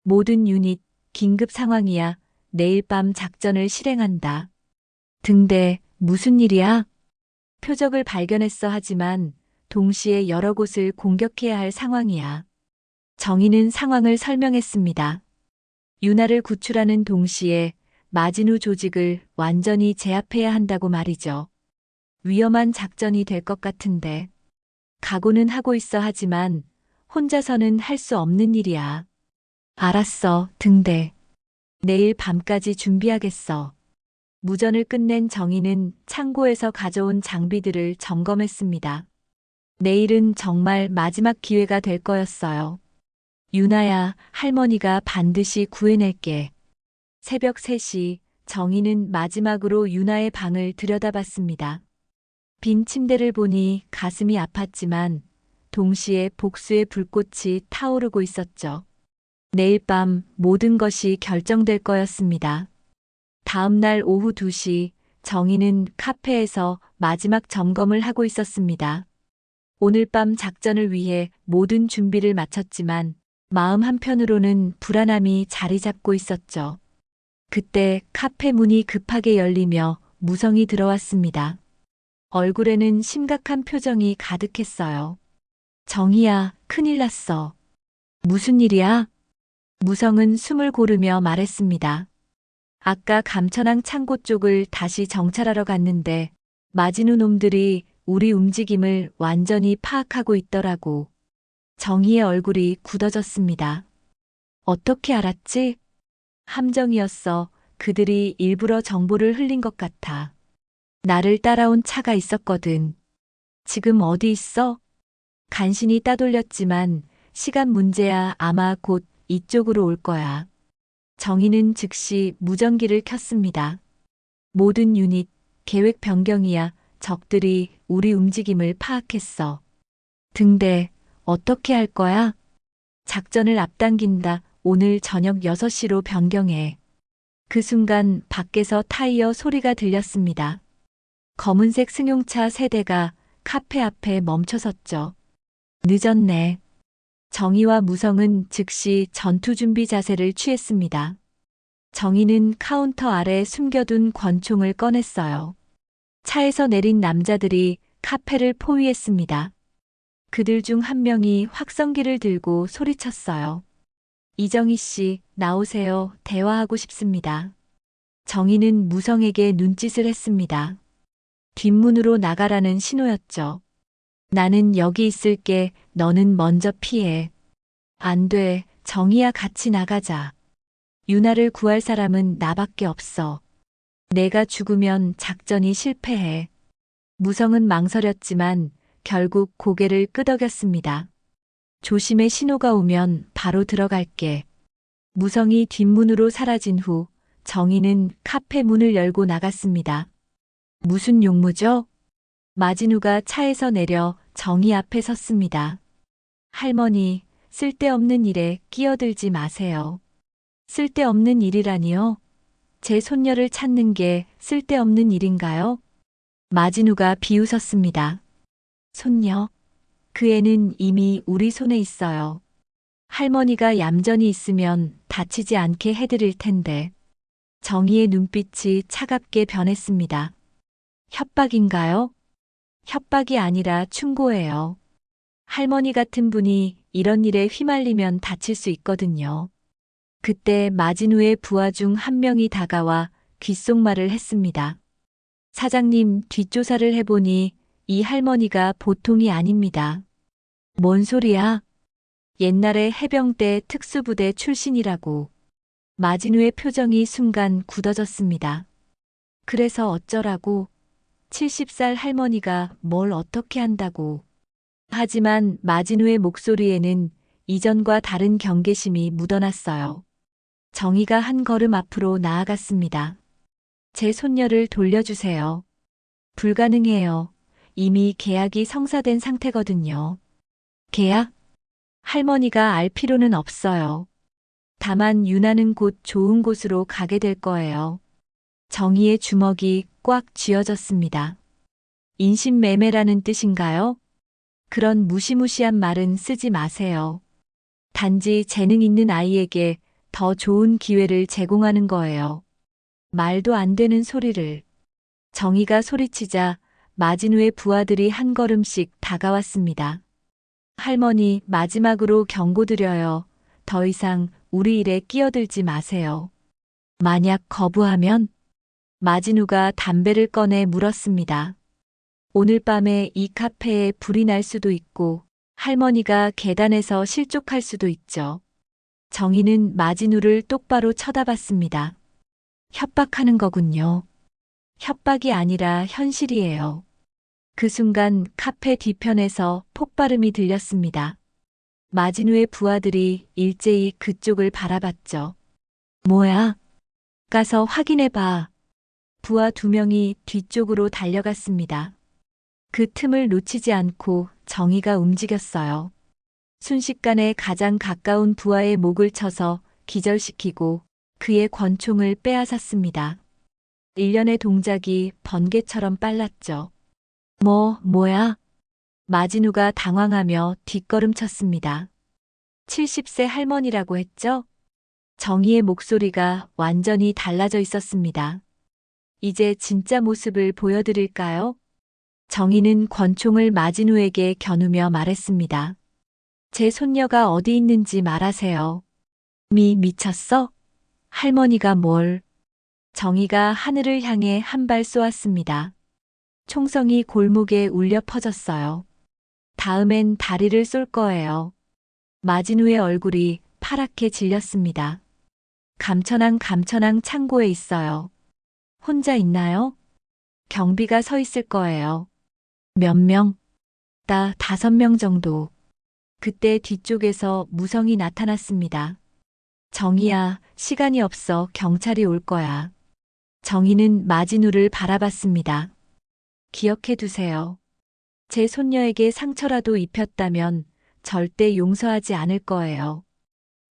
모든 유닛, 긴급 상황이야. 내일 밤 작전을 실행한다. 등대, 무슨 일이야? 표적을 발견했어. 하지만 동시에 여러 곳을 공격해야 할 상황이야. 정희는 상황을 설명했습니다. 유나를 구출하는 동시에 마진우 조직을 완전히 제압해야 한다고 말이죠. 위험한 작전이 될 것 같은데. 각오는 하고 있어. 하지만 혼자서는 할 수 없는 일이야. 알았어, 등대. 내일 밤까지 준비하겠어. 무전을 끝낸 정희는 창고에서 가져온 장비들을 점검했습니다. 내일은 정말 마지막 기회가 될 거였어요. 유나야, 할머니가 반드시 구해낼게. 새벽 3시, 정희는 마지막으로 유나의 방을 들여다봤습니다. 빈 침대를 보니 가슴이 아팠지만 동시에 복수의 불꽃이 타오르고 있었죠. 내일 밤 모든 것이 결정될 거였습니다. 다음 날 오후 2시, 정희는 카페에서 마지막 점검을 하고 있었습니다. 오늘 밤 작전을 위해 모든 준비를 마쳤지만 마음 한편으로는 불안함이 자리 잡고 있었죠. 그때 카페 문이 급하게 열리며 무성이 들어왔습니다. 얼굴에는 심각한 표정이 가득했어요. 정희야, 큰일 났어. 무슨 일이야? 무성은 숨을 고르며 말했습니다. 아까 감천항 창고 쪽을 다시 정찰하러 갔는데 마진우 놈들이 우리 움직임을 완전히 파악하고 있더라고. 정희의 얼굴이 굳어졌습니다. 어떻게 알았지? 함정이었어. 그들이 일부러 정보를 흘린 것 같아. 나를 따라온 차가 있었거든. 지금 어디 있어? 간신히 따돌렸지만 시간 문제야. 아마 곧 이쪽으로 올 거야. 정희는 즉시 무전기를 켰습니다. 모든 유닛, 계획 변경이야. 적들이 우리 움직임을 파악했어. 등대, 어떻게 할 거야? 작전을 앞당긴다. 오늘 저녁 6시로 변경해. 그 순간 밖에서 타이어 소리가 들렸습니다. 검은색 승용차 3대가 카페 앞에 멈춰섰죠. 늦었네. 정희와 무성은 즉시 전투 준비 자세를 취했습니다. 정희는 카운터 아래 숨겨둔 권총을 꺼냈어요. 차에서 내린 남자들이 카페를 포위했습니다. 그들 중 한 명이 확성기를 들고 소리쳤어요. 이정희 씨, 나오세요. 대화하고 싶습니다. 정희는 무성에게 눈짓을 했습니다. 뒷문으로 나가라는 신호였죠. 나는 여기 있을게. 너는 먼저 피해. 안 돼. 정희야, 같이 나가자. 유나를 구할 사람은 나밖에 없어. 내가 죽으면 작전이 실패해. 무성은 망설였지만 결국 고개를 끄덕였습니다. 조심해. 신호가 오면 바로 들어갈게. 무성이 뒷문으로 사라진 후 정희는 카페 문을 열고 나갔습니다. 무슨 용무죠? 마진우가 차에서 내려 정희 앞에 섰습니다. 할머니, 쓸데없는 일에 끼어들지 마세요. 쓸데없는 일이라니요? 제 손녀를 찾는 게 쓸데없는 일인가요? 마진우가 비웃었습니다. 손녀? 그 애는 이미 우리 손에 있어요. 할머니가 얌전히 있으면 다치지 않게 해드릴 텐데. 정희의 눈빛이 차갑게 변했습니다. 협박인가요? 협박이 아니라 충고예요. 할머니 같은 분이 이런 일에 휘말리면 다칠 수 있거든요. 그때 마진우의 부하 중 한 명이 다가와 귓속말을 했습니다. 사장님, 뒷조사를 해보니 이 할머니가 보통이 아닙니다. 뭔 소리야? 옛날에 해병대 특수부대 출신이라고. 마진우의 표정이 순간 굳어졌습니다. 그래서 어쩌라고? 70살 할머니가 뭘 어떻게 한다고. 하지만 마진우의 목소리에는 이전과 다른 경계심이 묻어났어요. 정희가 한 걸음 앞으로 나아갔습니다. 제 손녀를 돌려주세요. 불가능해요. 이미 계약이 성사된 상태거든요. 계약? 할머니가 알 필요는 없어요. 다만 유나는 곧 좋은 곳으로 가게 될 거예요. 정희의 주먹이 꽉 쥐어졌습니다. 인신매매라는 뜻인가요? 그런 무시무시한 말은 쓰지 마세요. 단지 재능 있는 아이에게 더 좋은 기회를 제공하는 거예요. 말도 안 되는 소리를. 정희가 소리치자 마진우의 부하들이 한 걸음씩 다가왔습니다. 할머니, 마지막으로 경고드려요. 더 이상 우리 일에 끼어들지 마세요. 만약 거부하면? 마진우가 담배를 꺼내 물었습니다. 오늘 밤에 이 카페에 불이 날 수도 있고 할머니가 계단에서 실족할 수도 있죠. 정희는 마진우를 똑바로 쳐다봤습니다. 협박하는 거군요. 협박이 아니라 현실이에요. 그 순간 카페 뒤편에서 폭발음이 들렸습니다. 마진우의 부하들이 일제히 그쪽을 바라봤죠. 뭐야? 가서 확인해봐. 부하 2명이 뒤쪽으로 달려갔습니다. 그 틈을 놓치지 않고 정의가 움직였어요. 순식간에 가장 가까운 부하의 목을 쳐서 기절시키고 그의 권총을 빼앗았습니다. 일련의 동작이 번개처럼 빨랐죠. 뭐야? 마진우가 당황하며 뒷걸음쳤습니다. 70세 할머니라고 했죠? 정희의 목소리가 완전히 달라져 있었습니다. 이제 진짜 모습을 보여드릴까요? 정희는 권총을 마진우에게 겨누며 말했습니다. 제 손녀가 어디 있는지 말하세요. 미쳤어? 할머니가 뭘? 정희가 하늘을 향해 한 발 쏘았습니다. 총성이 골목에 울려 퍼졌어요. 다음엔 다리를 쏠 거예요. 마진우의 얼굴이 파랗게 질렸습니다. 감천항 창고에 있어요. 혼자 있나요? 경비가 서 있을 거예요. 몇 명? 5명 정도. 그때 뒤쪽에서 무성이 나타났습니다. 정희야, 시간이 없어. 경찰이 올 거야. 정희는 마진우를 바라봤습니다. 기억해 두세요. 제 손녀에게 상처라도 입혔다면 절대 용서하지 않을 거예요.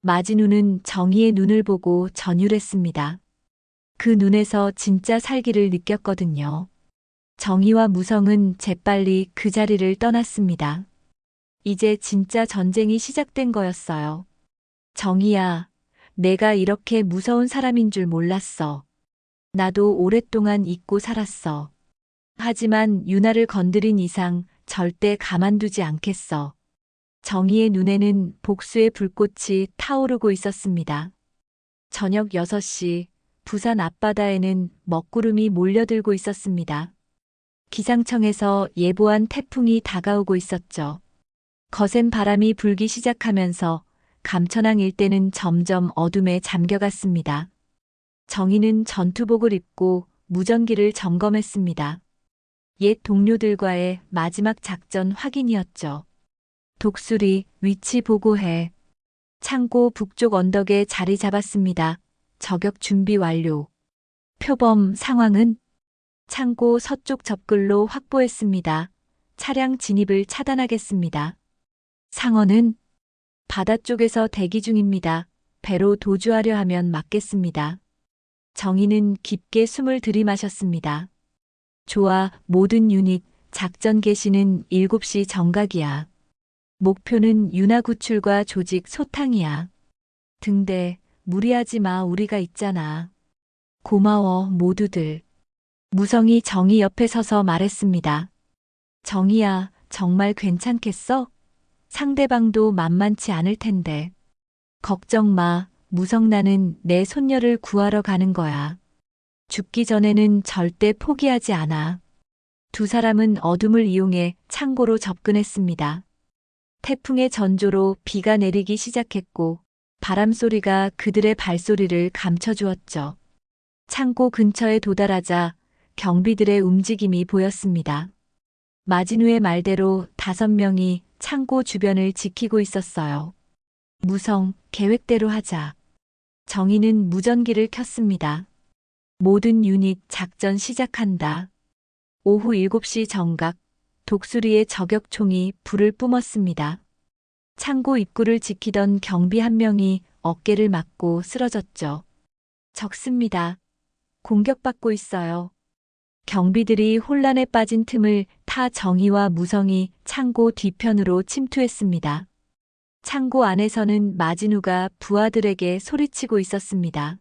마진우는 정희의 눈을 보고 전율했습니다. 그 눈에서 진짜 살기를 느꼈거든요. 정희와 무성은 재빨리 그 자리를 떠났습니다. 이제 진짜 전쟁이 시작된 거였어요. 정희야, 내가 이렇게 무서운 사람인 줄 몰랐어. 나도 오랫동안 잊고 살았어. 하지만 유나를 건드린 이상 절대 가만두지 않겠어. 정희의 눈에는 복수의 불꽃이 타오르고 있었습니다. 저녁 6시, 부산 앞바다에는 먹구름이 몰려들고 있었습니다. 기상청에서 예보한 태풍이 다가오고 있었죠. 거센 바람이 불기 시작하면서 감천항 일대는 점점 어둠에 잠겨갔습니다. 정희는 전투복을 입고 무전기를 점검했습니다. 옛 동료들과의 마지막 작전 확인이었죠. 독수리, 위치 보고해. 창고 북쪽 언덕에 자리 잡았습니다. 저격 준비 완료. 표범 상황은? 창고 서쪽 접근로 확보했습니다. 차량 진입을 차단하겠습니다. 상어는? 바다 쪽에서 대기 중입니다. 배로 도주하려 하면 막겠습니다. 정희는 깊게 숨을 들이마셨습니다. 좋아, 모든 유닛, 작전 개시는 7시 정각이야. 목표는 윤화 구출과 조직 소탕이야. 등대, 무리하지 마, 우리가 있잖아. 고마워, 모두들. 무성이 정희 옆에 서서 말했습니다. 정희야, 정말 괜찮겠어? 상대방도 만만치 않을 텐데. 걱정 마, 무성, 나는 내 손녀를 구하러 가는 거야. 죽기 전에는 절대 포기하지 않아. 두 사람은 어둠을 이용해 창고로 접근했습니다. 태풍의 전조로 비가 내리기 시작했고 바람 소리가 그들의 발소리를 감춰주었죠. 창고 근처에 도달하자 경비들의 움직임이 보였습니다. 마진우의 말대로 5명이 창고 주변을 지키고 있었어요. 무성, 계획대로 하자. 정희는 무전기를 켰습니다. 모든 유닛 작전 시작한다. 오후 7시 정각, 독수리의 저격총이 불을 뿜었습니다. 창고 입구를 지키던 경비 1명이 어깨를 맞고 쓰러졌죠. 적습니다. 공격받고 있어요. 경비들이 혼란에 빠진 틈을 타 정희와 무성이 창고 뒤편으로 침투했습니다. 창고 안에서는 마진우가 부하들에게 소리치고 있었습니다.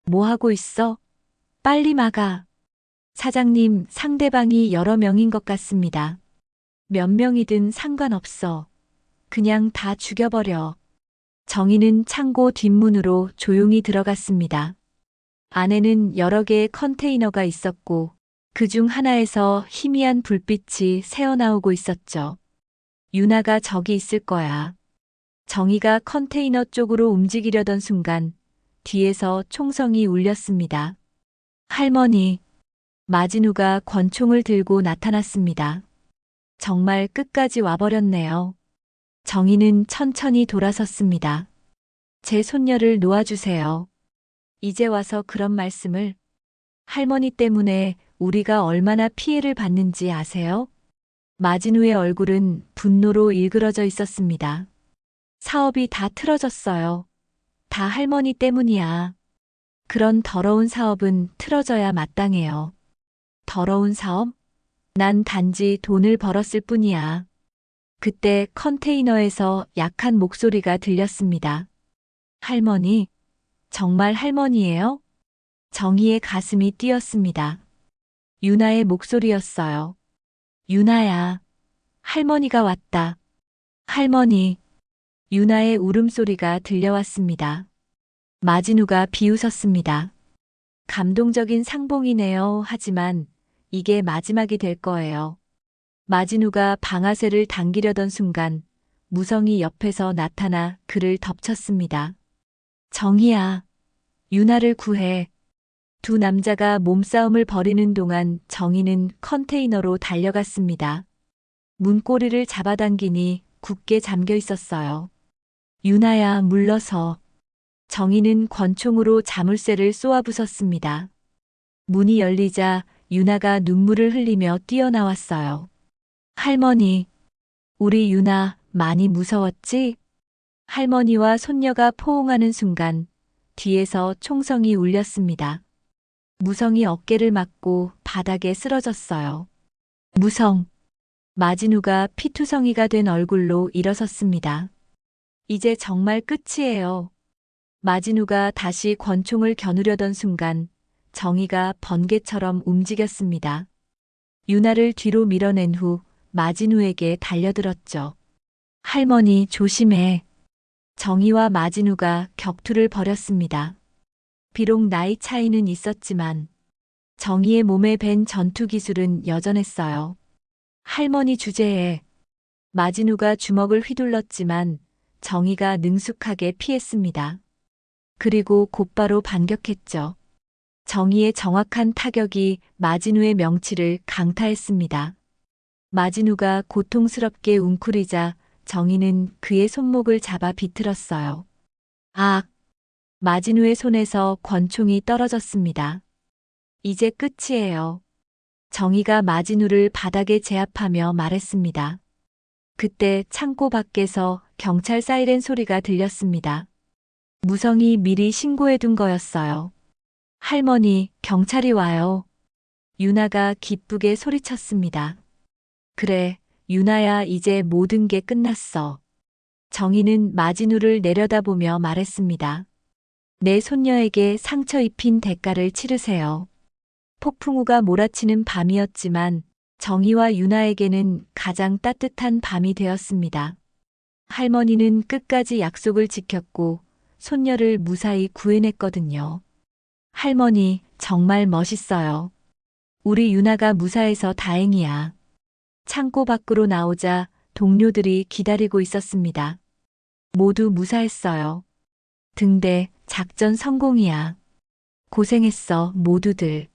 뭐 하고 있어? 빨리 막아. 사장님, 상대방이 여러 명인 것 같습니다. 몇 명이든 상관없어. 그냥 다 죽여버려. 정희는 창고 뒷문으로 조용히 들어갔습니다. 안에는 여러 개의 컨테이너가 있었고 그중 하나에서 희미한 불빛이 새어나오고 있었죠. 유나가 저기 있을 거야. 정희가 컨테이너 쪽으로 움직이려던 순간 뒤에서 총성이 울렸습니다. 할머니. 마진우가 권총을 들고 나타났습니다. 정말 끝까지 와버렸네요. 정희는 천천히 돌아섰습니다. 제 손녀를 놓아주세요. 이제 와서 그런 말씀을. 할머니 때문에 우리가 얼마나 피해를 받는지 아세요? 마진우의 얼굴은 분노로 일그러져 있었습니다. 사업이 다 틀어졌어요. 다 할머니 때문이야. 그런 더러운 사업은 틀어져야 마땅해요. 더러운 사업? 난 단지 돈을 벌었을 뿐이야. 그때 컨테이너에서 약한 목소리가 들렸습니다. 할머니? 정말 할머니예요? 정희의 가슴이 뛰었습니다. 유나의 목소리였어요. 유나야. 할머니가 왔다. 할머니. 유나의 울음소리가 들려왔습니다. 마진우가 비웃었습니다. 감동적인 상봉이네요. 하지만 이게 마지막이 될 거예요. 마진우가 방아쇠를 당기려던 순간 무성이 옆에서 나타나 그를 덮쳤습니다. 정희야. 유나를 구해. 두 남자가 몸싸움을 벌이는 동안 정희는 컨테이너로 달려갔습니다. 문고리를 잡아당기니 굳게 잠겨 있었어요. 유나야, 물러서. 정희는 권총으로 자물쇠를 쏘아부쉈습니다. 문이 열리자 유나가 눈물을 흘리며 뛰어나왔어요. 할머니, 우리 유나 많이 무서웠지? 할머니와 손녀가 포옹하는 순간 뒤에서 총성이 울렸습니다. 무성이 어깨를 맞고 바닥에 쓰러졌어요. 무성. 마진우가 피투성이가 된 얼굴로 일어섰습니다. 이제 정말 끝이에요. 마진우가 다시 권총을 겨누려던 순간 정희가 번개처럼 움직였습니다. 유나를 뒤로 밀어낸 후 마진우에게 달려들었죠. 할머니 조심해. 정희와 마진우가 격투를 벌였습니다. 비록 나이 차이는 있었지만 정희의 몸에 밴 전투 기술은 여전했어요. 할머니 주제에 마진우가 주먹을 휘둘렀지만 정희가 능숙하게 피했습니다. 그리고 곧바로 반격했죠. 정희의 정확한 타격이 마진우의 명치를 강타했습니다. 마진우가 고통스럽게 웅크리자 정희는 그의 손목을 잡아 비틀었어요. 아! 마진우의 손에서 권총이 떨어졌습니다. 이제 끝이에요. 정희가 마진우를 바닥에 제압하며 말했습니다. 그때 창고 밖에서 경찰 사이렌 소리가 들렸습니다. 무성이 미리 신고해둔 거였어요. 할머니, 경찰이 와요. 유나가 기쁘게 소리쳤습니다. 그래, 유나야, 이제 모든 게 끝났어. 정희는 마진우를 내려다보며 말했습니다. 내 손녀에게 상처 입힌 대가를 치르세요. 폭풍우가 몰아치는 밤이었지만 정희와 유나에게는 가장 따뜻한 밤이 되었습니다. 할머니는 끝까지 약속을 지켰고 손녀를 무사히 구해냈거든요. 할머니, 정말 멋있어요. 우리 유나가 무사해서 다행이야. 창고 밖으로 나오자 동료들이 기다리고 있었습니다. 모두 무사했어요. 등대, 작전 성공이야. 고생했어, 모두들.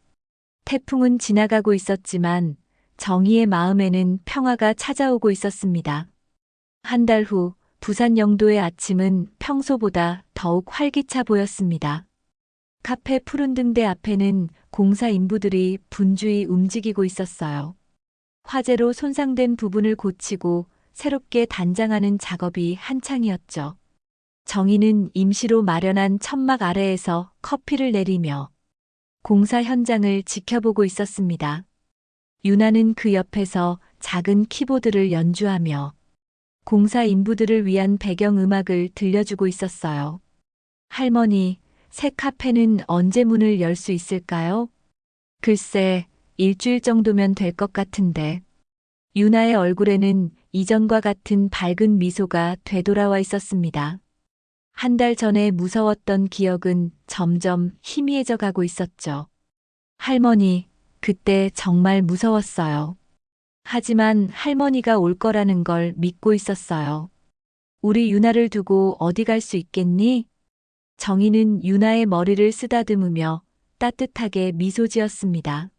태풍은 지나가고 있었지만 정희의 마음에는 평화가 찾아오고 있었습니다. 한 달 후 부산 영도의 아침은 평소보다 더욱 활기차 보였습니다. 카페 푸른 등대 앞에는 공사 인부들이 분주히 움직이고 있었어요. 화재로 손상된 부분을 고치고 새롭게 단장하는 작업이 한창이었죠. 정희는 임시로 마련한 천막 아래에서 커피를 내리며 공사 현장을 지켜보고 있었습니다. 유나는 그 옆에서 작은 키보드를 연주하며 공사 인부들을 위한 배경음악을 들려주고 있었어요. 할머니, 새 카페는 언제 문을 열 수 있을까요? 글쎄, 일주일 정도면 될 것 같은데. 유나의 얼굴에는 이전과 같은 밝은 미소가 되돌아와 있었습니다. 한 달 전에 무서웠던 기억은 점점 희미해져 가고 있었죠. 할머니, 그때 정말 무서웠어요. 하지만 할머니가 올 거라는 걸 믿고 있었어요. 우리 유나를 두고 어디 갈 수 있겠니? 정희는 유나의 머리를 쓰다듬으며 따뜻하게 미소 지었습니다.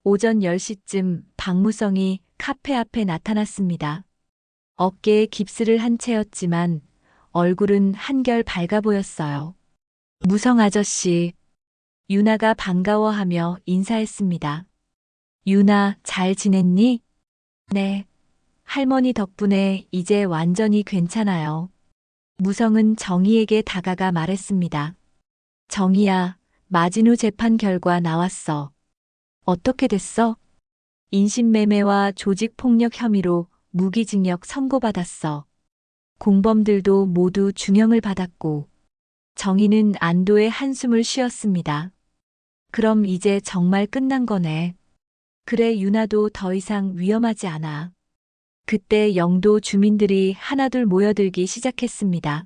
오전 10시쯤 박무성이 카페 앞에 나타났습니다. 어깨에 깁스를 한 채였지만 얼굴은 한결 밝아 보였어요. 무성 아저씨, 유나가 반가워하며 인사했습니다. 유나, 잘 지냈니? 네. 할머니 덕분에 이제 완전히 괜찮아요. 무성은 정희에게 다가가 말했습니다. 정희야, 마진우 재판 결과 나왔어. 어떻게 됐어? 인신매매와 조직폭력 혐의로 무기징역 선고받았어. 공범들도 모두 중형을 받았고, 정희는 안도의 한숨을 쉬었습니다. 그럼 이제 정말 끝난 거네. 그래, 유나도 더 이상 위험하지 않아. 그때 영도 주민들이 하나둘 모여들기 시작했습니다.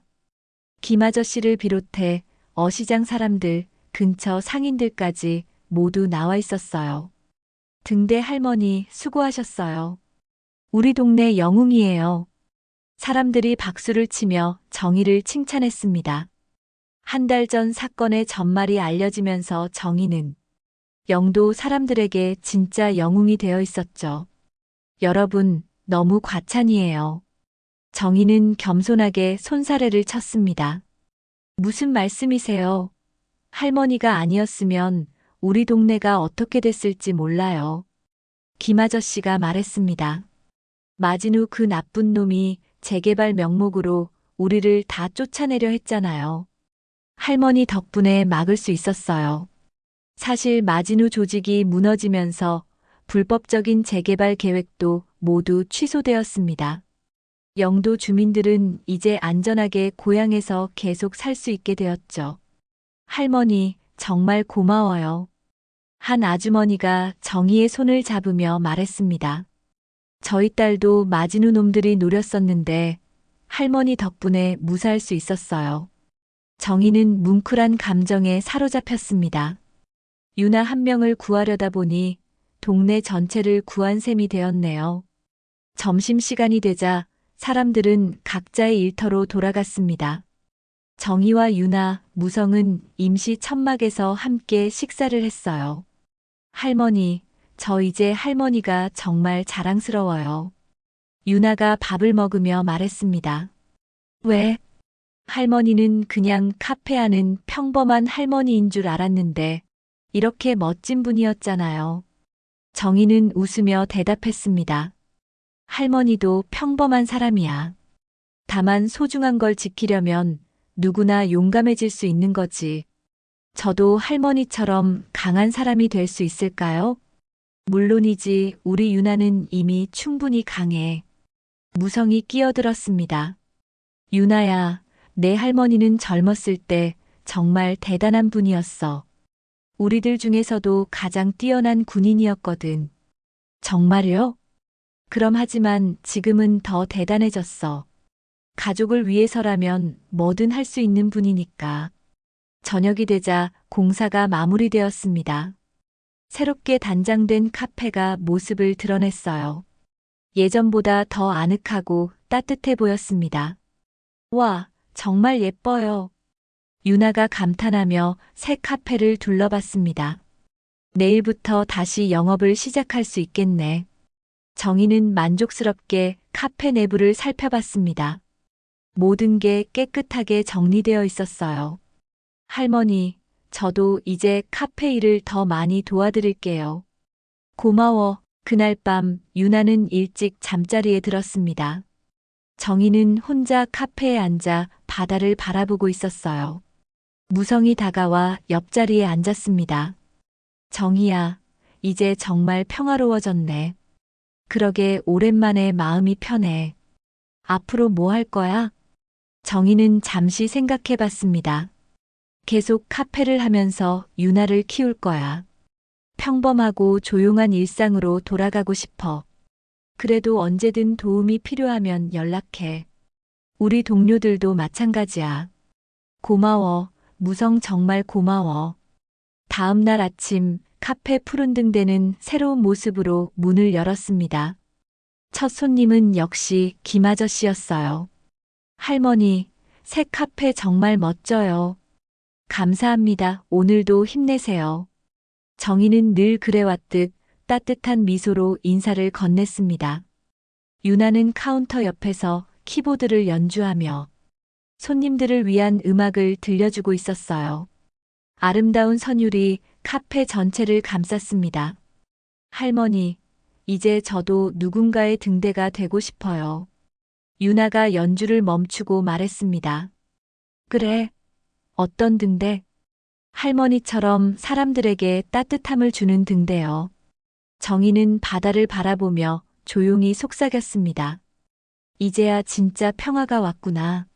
김 아저씨를 비롯해 어시장 사람들, 근처 상인들까지 모두 나와 있었어요. 등대 할머니 수고하셨어요. 우리 동네 영웅이에요. 사람들이 박수를 치며 정희를 칭찬했습니다. 한 달 전 사건의 전말이 알려지면서 정희는 영도 사람들에게 진짜 영웅이 되어 있었죠. 여러분, 너무 과찬이에요. 정희는 겸손하게 손사래를 쳤습니다. 무슨 말씀이세요? 할머니가 아니었으면 우리 동네가 어떻게 됐을지 몰라요. 김 아저씨가 말했습니다. 마진우 그 나쁜 놈이 재개발 명목으로 우리를 다 쫓아내려 했잖아요. 할머니 덕분에 막을 수 있었어요. 사실 마진우 조직이 무너지면서 불법적인 재개발 계획도 모두 취소되었습니다. 영도 주민들은 이제 안전하게 고향에서 계속 살 수 있게 되었죠. 할머니, 정말 고마워요. 한 아주머니가 정희의 손을 잡으며 말했습니다. 저희 딸도 마진우 놈들이 노렸었는데 할머니 덕분에 무사할 수 있었어요. 정희는 뭉클한 감정에 사로잡혔습니다. 유나 한 명을 구하려다 보니 동네 전체를 구한 셈이 되었네요. 점심시간이 되자 사람들은 각자의 일터로 돌아갔습니다. 정희와 유나, 무성은 임시 천막에서 함께 식사를 했어요. 할머니, 저 이제 할머니가 정말 자랑스러워요. 유나가 밥을 먹으며 말했습니다. 왜? 할머니는 그냥 카페 하는 평범한 할머니인 줄 알았는데 이렇게 멋진 분이었잖아요. 정희는 웃으며 대답했습니다. 할머니도 평범한 사람이야. 다만 소중한 걸 지키려면 누구나 용감해질 수 있는 거지. 저도 할머니처럼 강한 사람이 될 수 있을까요? 물론이지, 우리 유나는 이미 충분히 강해. 무성이 끼어들었습니다. 유나야, 내 할머니는 젊었을 때 정말 대단한 분이었어. 우리들 중에서도 가장 뛰어난 군인이었거든. 정말요? 그럼 하지만 지금은 더 대단해졌어. 가족을 위해서라면 뭐든 할 수 있는 분이니까. 저녁이 되자 공사가 마무리되었습니다. 새롭게 단장된 카페가 모습을 드러냈어요. 예전보다 더 아늑하고 따뜻해 보였습니다. 와, 정말 예뻐요. 유나가 감탄하며 새 카페를 둘러봤습니다. 내일부터 다시 영업을 시작할 수 있겠네. 정희는 만족스럽게 카페 내부를 살펴봤습니다. 모든 게 깨끗하게 정리되어 있었어요. 할머니, 저도 이제 카페 일을 더 많이 도와드릴게요. 고마워. 그날 밤 유나는 일찍 잠자리에 들었습니다. 정희는 혼자 카페에 앉아 바다를 바라보고 있었어요. 무성이 다가와 옆자리에 앉았습니다. 정희야, 이제 정말 평화로워졌네. 그러게 오랜만에 마음이 편해. 앞으로 뭐 할 거야? 정희는 잠시 생각해 봤습니다. 계속 카페를 하면서 유나를 키울 거야. 평범하고 조용한 일상으로 돌아가고 싶어. 그래도 언제든 도움이 필요하면 연락해. 우리 동료들도 마찬가지야. 고마워. 무성 정말 고마워. 다음 날 아침 카페 푸른등대는 새로운 모습으로 문을 열었습니다. 첫 손님은 역시 김 아저씨였어요. 할머니, 새 카페 정말 멋져요. 감사합니다. 오늘도 힘내세요. 정희는 늘 그래왔듯 따뜻한 미소로 인사를 건넸습니다. 유나는 카운터 옆에서 키보드를 연주하며 손님들을 위한 음악을 들려주고 있었어요. 아름다운 선율이 카페 전체를 감쌌습니다. 할머니, 이제 저도 누군가의 등대가 되고 싶어요. 유나가 연주를 멈추고 말했습니다. 그래, 어떤 등대? 할머니처럼 사람들에게 따뜻함을 주는 등대요. 정희는 바다를 바라보며 조용히 속삭였습니다. 이제야 진짜 평화가 왔구나.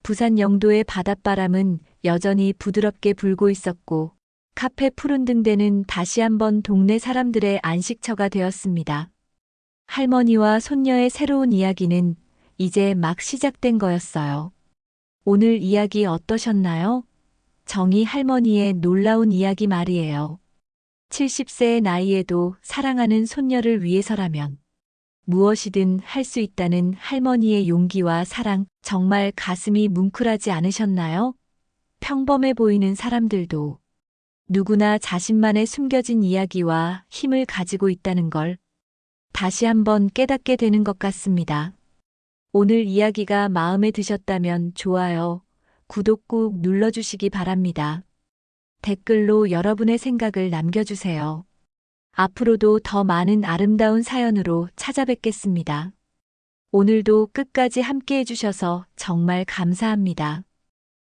부산 영도의 바닷바람은 여전히 부드럽게 불고 있었고, 카페 푸른 등대는 다시 한번 동네 사람들의 안식처가 되었습니다. 할머니와 손녀의 새로운 이야기는 이제 막 시작된 거였어요. 오늘 이야기 어떠셨나요? 정희 할머니의 놀라운 이야기 말이에요. 70세의 나이에도 사랑하는 손녀를 위해서라면 무엇이든 할 수 있다는 할머니의 용기와 사랑, 정말 가슴이 뭉클하지 않으셨나요? 평범해 보이는 사람들도 누구나 자신만의 숨겨진 이야기와 힘을 가지고 있다는 걸 다시 한번 깨닫게 되는 것 같습니다. 오늘 이야기가 마음에 드셨다면 좋아요, 구독 꾹 눌러주시기 바랍니다. 댓글로 여러분의 생각을 남겨주세요. 앞으로도 더 많은 아름다운 사연으로 찾아뵙겠습니다. 오늘도 끝까지 함께 해주셔서 정말 감사합니다.